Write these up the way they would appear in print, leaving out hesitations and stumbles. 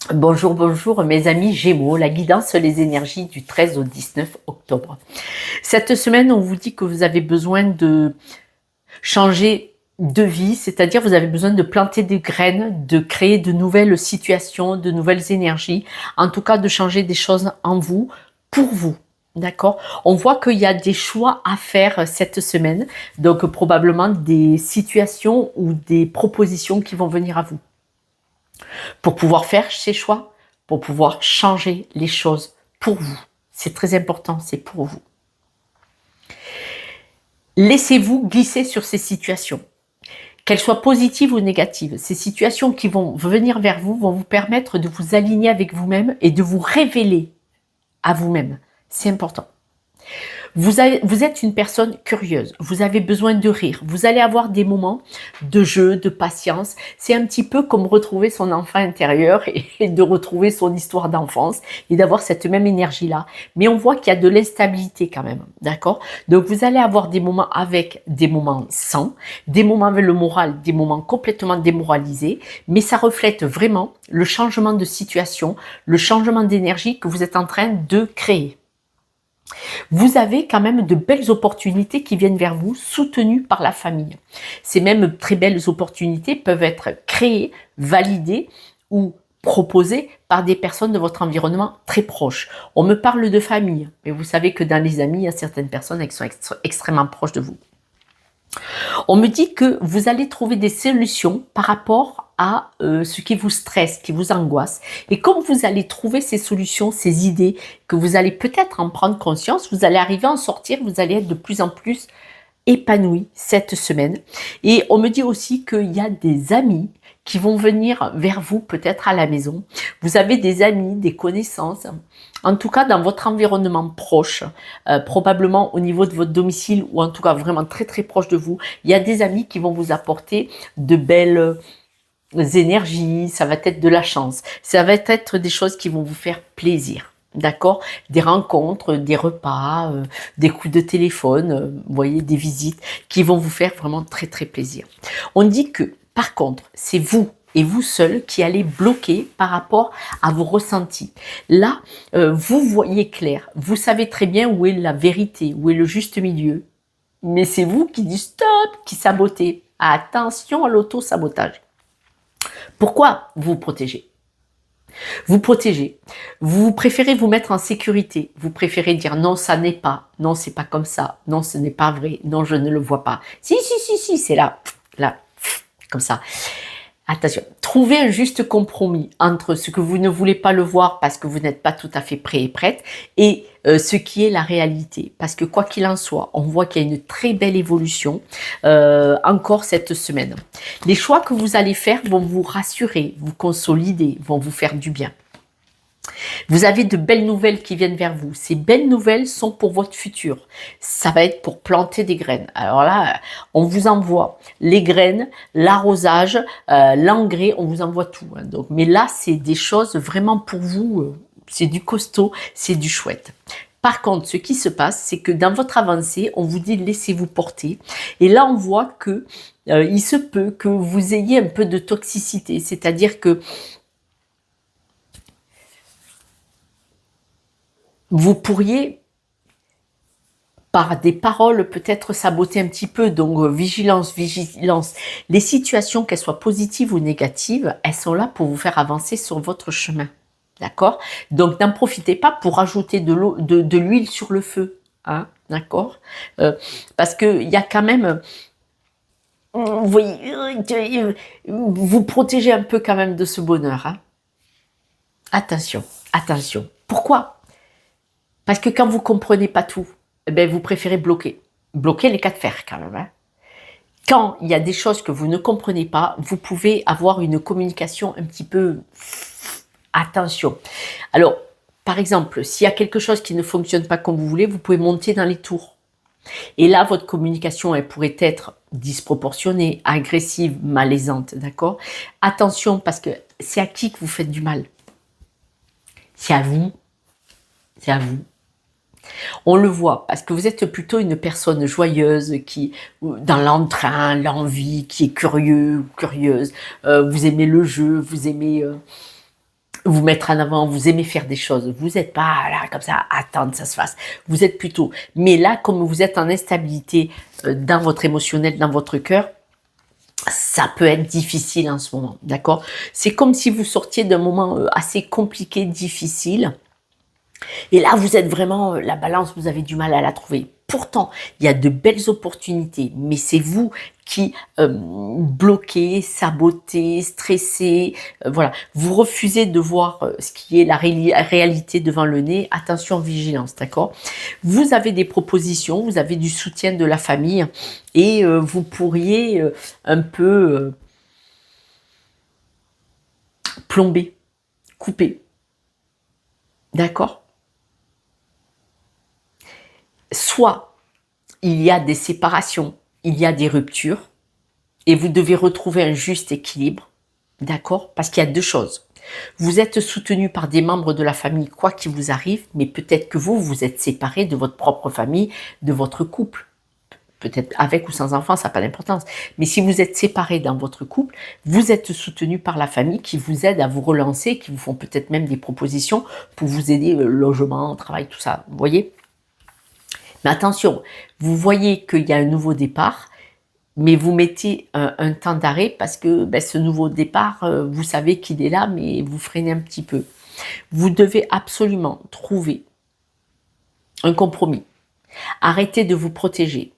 Bonjour, bonjour mes amis Gémeaux, la guidance, les énergies du 13 au 19 octobre. Cette semaine, on vous dit que vous avez besoin de changer de vie, c'est-à-dire vous avez besoin de planter des graines, de créer de nouvelles situations, de nouvelles énergies, en tout cas de changer des choses en vous, pour vous. D'accord? On voit qu'il y a des choix à faire cette semaine, donc probablement des situations ou des propositions qui vont venir à vous pour pouvoir faire ces choix, pour pouvoir changer les choses pour vous. C'est très important, c'est pour vous. Laissez-vous glisser sur ces situations, qu'elles soient positives ou négatives. Ces situations qui vont venir vers vous vont vous permettre de vous aligner avec vous-même et de vous révéler à vous-même. C'est important. Vous êtes une personne curieuse, vous avez besoin de rire, vous allez avoir des moments de jeu, de patience. C'est un petit peu comme retrouver son enfant intérieur et de retrouver son histoire d'enfance et d'avoir cette même énergie-là. Mais on voit qu'il y a de l'instabilité quand même, d'accord? Donc vous allez avoir des moments avec, des moments sans, des moments avec le moral, des moments complètement démoralisés, mais ça reflète vraiment le changement de situation, le changement d'énergie que vous êtes en train de créer. Vous avez quand même de belles opportunités qui viennent vers vous, soutenues par la famille. Ces mêmes très belles opportunités peuvent être créées, validées ou proposées par des personnes de votre environnement très proches. On me parle de famille, mais vous savez que dans les amis, il y a certaines personnes qui sont extrêmement proches de vous. On me dit que vous allez trouver des solutions par rapport à ce qui vous stresse, qui vous angoisse. Et comme vous allez trouver ces solutions, ces idées, que vous allez peut-être en prendre conscience, vous allez arriver à en sortir, vous allez être de plus en plus épanoui cette semaine. Et on me dit aussi qu'il y a des amis qui vont venir vers vous peut-être à la maison. Vous avez des amis, des connaissances, en tout cas dans votre environnement proche, probablement au niveau de votre domicile ou en tout cas vraiment très très proche de vous. Il y a des amis qui vont vous apporter de belles énergies, ça va être de la chance, ça va être des choses qui vont vous faire plaisir. D'accord? Des rencontres, des repas, des coups de téléphone, vous voyez, des visites qui vont vous faire vraiment très très plaisir. On dit que, par contre, c'est vous et vous seul qui allez bloquer par rapport à vos ressentis. Là, vous voyez clair, vous savez très bien où est la vérité, où est le juste milieu, mais c'est vous qui dites stop, qui sabotez. Attention à l'auto-sabotage. Pourquoi vous protégez? Vous protégez. Vous préférez vous mettre en sécurité. Vous préférez dire non, ça n'est pas. Non, c'est pas comme ça. Non, ce n'est pas vrai. Non, je ne le vois pas. Si, si, si, si, c'est là. Là. Comme ça. Attention. Trouvez un juste compromis entre ce que vous ne voulez pas le voir parce que vous n'êtes pas tout à fait prêt et prête et ce qui est la réalité. Parce que quoi qu'il en soit, on voit qu'il y a une très belle évolution encore cette semaine. Les choix que vous allez faire vont vous rassurer, vous consolider, vont vous faire du bien. Vous avez de belles nouvelles qui viennent vers vous. Ces belles nouvelles sont pour votre futur. Ça va être pour planter des graines. Alors là, on vous envoie les graines, l'arrosage, l'engrais, on vous envoie tout. Hein. Donc, mais là, c'est des choses vraiment pour vous. C'est du costaud, c'est du chouette. Par contre, ce qui se passe, c'est que dans votre avancée, on vous dit laissez-vous porter. Et là, on voit que il se peut que vous ayez un peu de toxicité, c'est-à-dire que vous pourriez, par des paroles, peut-être saboter un petit peu. Donc, vigilance, vigilance. Les situations, qu'elles soient positives ou négatives, elles sont là pour vous faire avancer sur votre chemin. D'accord? Donc, n'en profitez pas pour ajouter de l'eau, de l'huile sur le feu. Hein? D'accord? Parce qu'il y a quand même... Vous voyez, vous protégez un peu quand même de ce bonheur. Hein? Attention, attention. Pourquoi? Parce que quand vous ne comprenez pas tout, eh bien, vous préférez bloquer. Bloquer les cas de fer quand même. Hein. Quand il y a des choses que vous ne comprenez pas, vous pouvez avoir une communication un petit peu... Attention. Alors, par exemple, s'il y a quelque chose qui ne fonctionne pas comme vous voulez, vous pouvez monter dans les tours. Et là, votre communication, elle pourrait être disproportionnée, agressive, malaisante, d'accord? Attention, parce que c'est à qui que vous faites du mal? C'est à vous. C'est à vous. On le voit, parce que vous êtes plutôt une personne joyeuse, qui, dans l'entrain, l'envie, qui est curieux, curieuse. Vous aimez le jeu, vous aimez vous mettre en avant, vous aimez faire des choses. Vous n'êtes pas là comme ça, attendre que ça se fasse. Vous êtes plutôt... Mais là, comme vous êtes en instabilité dans votre émotionnel, dans votre cœur, ça peut être difficile en ce moment, d'accord? C'est comme si vous sortiez d'un moment assez compliqué, difficile. Et là, vous êtes vraiment, la balance, vous avez du mal à la trouver. Pourtant, il y a de belles opportunités, mais c'est vous qui bloquez, sabotez, stressez, voilà. Vous refusez de voir ce qui est la réalité devant le nez. Attention, vigilance, d'accord? Vous avez des propositions, vous avez du soutien de la famille et vous pourriez un peu plomber, couper, d'accord? Soit il y a des séparations, il y a des ruptures, et vous devez retrouver un juste équilibre, d'accord? Parce qu'il y a deux choses. Vous êtes soutenu par des membres de la famille, quoi qu'il vous arrive, mais peut-être que vous êtes séparé de votre propre famille, de votre couple. Peut-être avec ou sans enfant, ça n'a pas d'importance. Mais si vous êtes séparé dans votre couple, vous êtes soutenu par la famille qui vous aide à vous relancer, qui vous font peut-être même des propositions pour vous aider, logement, travail, tout ça. Vous voyez? Mais attention, vous voyez qu'il y a un nouveau départ, mais vous mettez un temps d'arrêt parce que ce nouveau départ, vous savez qu'il est là, mais vous freinez un petit peu. Vous devez absolument trouver un compromis. Arrêtez de vous protéger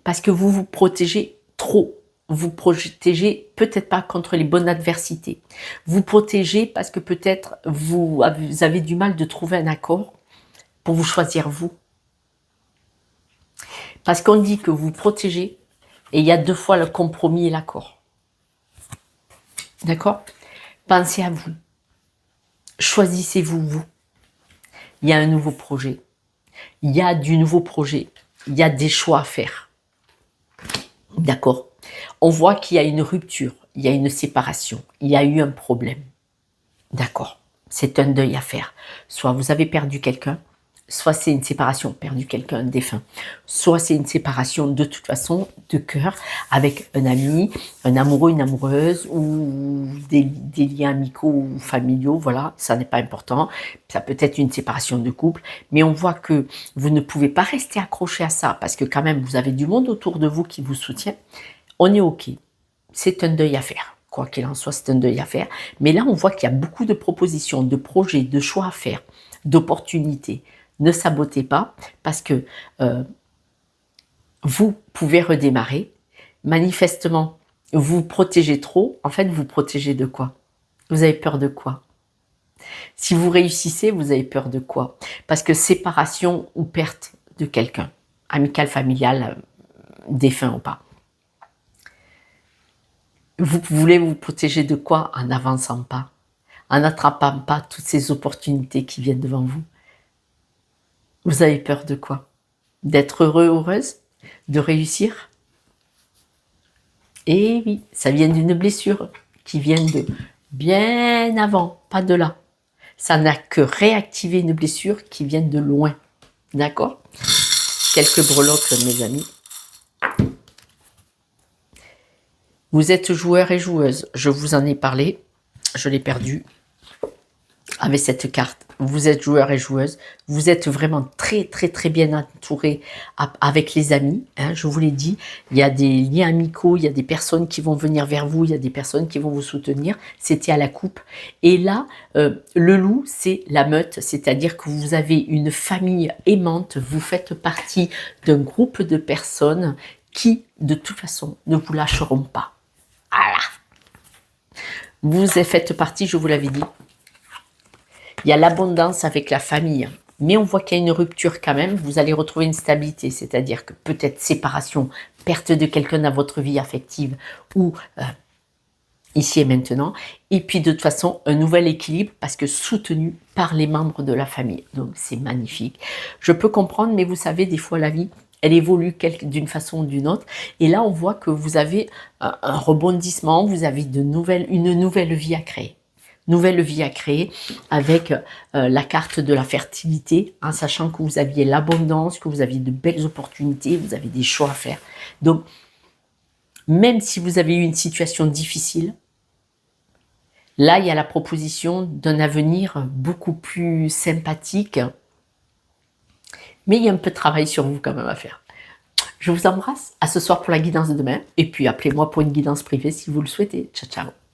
parce que vous vous protégez trop. Vous protégez peut-être pas contre les bonnes adversités. Vous protégez parce que peut-être vous avez du mal de trouver un accord pour vous choisir vous. Parce qu'on dit que vous protégez, et il y a deux fois le compromis et l'accord. D'accord? Pensez à vous. Choisissez-vous, vous. Il y a un nouveau projet. Il y a du nouveau projet. Il y a des choix à faire. D'accord? On voit qu'il y a une rupture, il y a une séparation, il y a eu un problème. D'accord? C'est un deuil à faire. Soit vous avez perdu quelqu'un, soit c'est une séparation, perdu quelqu'un, défunt. Soit c'est une séparation de toute façon, de cœur, avec un ami, un amoureux, une amoureuse, ou des liens amicaux ou familiaux, voilà, ça n'est pas important. Ça peut être une séparation de couple, mais on voit que vous ne pouvez pas rester accroché à ça, parce que quand même, vous avez du monde autour de vous qui vous soutient. On est OK. C'est un deuil à faire. Quoi qu'il en soit, c'est un deuil à faire. Mais là, on voit qu'il y a beaucoup de propositions, de projets, de choix à faire, d'opportunités. Ne sabotez pas parce que vous pouvez redémarrer. Manifestement, vous protégez trop. En fait, vous protégez de quoi? Vous avez peur de quoi? Si vous réussissez, vous avez peur de quoi? Parce que séparation ou perte de quelqu'un, amical, familial, défunt ou pas. Vous voulez vous protéger de quoi? En n'avançant pas, en n'attrapant pas toutes ces opportunités qui viennent devant vous. Vous avez peur de quoi? D'être heureux, heureuse? De réussir? Eh oui, ça vient d'une blessure qui vient de bien avant, pas de là. Ça n'a que réactivé une blessure qui vient de loin. D'accord? Quelques breloques, mes amis. Vous êtes joueur et joueuse. Je vous en ai parlé. Je l'ai perdu avec cette carte. Vous êtes joueur et joueuse. Vous êtes vraiment très, très, très bien entouré avec les amis. Hein, je vous l'ai dit, il y a des liens amicaux, il y a des personnes qui vont venir vers vous, il y a des personnes qui vont vous soutenir. C'était à la coupe. Et là, le loup, c'est la meute. C'est-à-dire que vous avez une famille aimante. Vous faites partie d'un groupe de personnes qui, de toute façon, ne vous lâcheront pas. Voilà. Vous faites partie, je vous l'avais dit. Il y a l'abondance avec la famille, mais on voit qu'il y a une rupture quand même. Vous allez retrouver une stabilité, c'est-à-dire que peut-être séparation, perte de quelqu'un dans votre vie affective ou ici et maintenant. Et puis de toute façon, un nouvel équilibre parce que soutenu par les membres de la famille. Donc c'est magnifique. Je peux comprendre, mais vous savez, des fois la vie, elle évolue d'une façon ou d'une autre. Et là, on voit que vous avez un rebondissement, vous avez une nouvelle vie à créer. Nouvelle vie à créer avec la carte de la fertilité, en sachant que vous aviez l'abondance, que vous aviez de belles opportunités, vous avez des choix à faire. Donc, même si vous avez eu une situation difficile, Là, il y a la proposition d'un avenir beaucoup plus sympathique, mais il y a un peu de travail sur vous quand même à faire. Je vous embrasse, à ce soir pour la guidance de demain, et puis appelez-moi pour une guidance privée si vous le souhaitez. Ciao, ciao.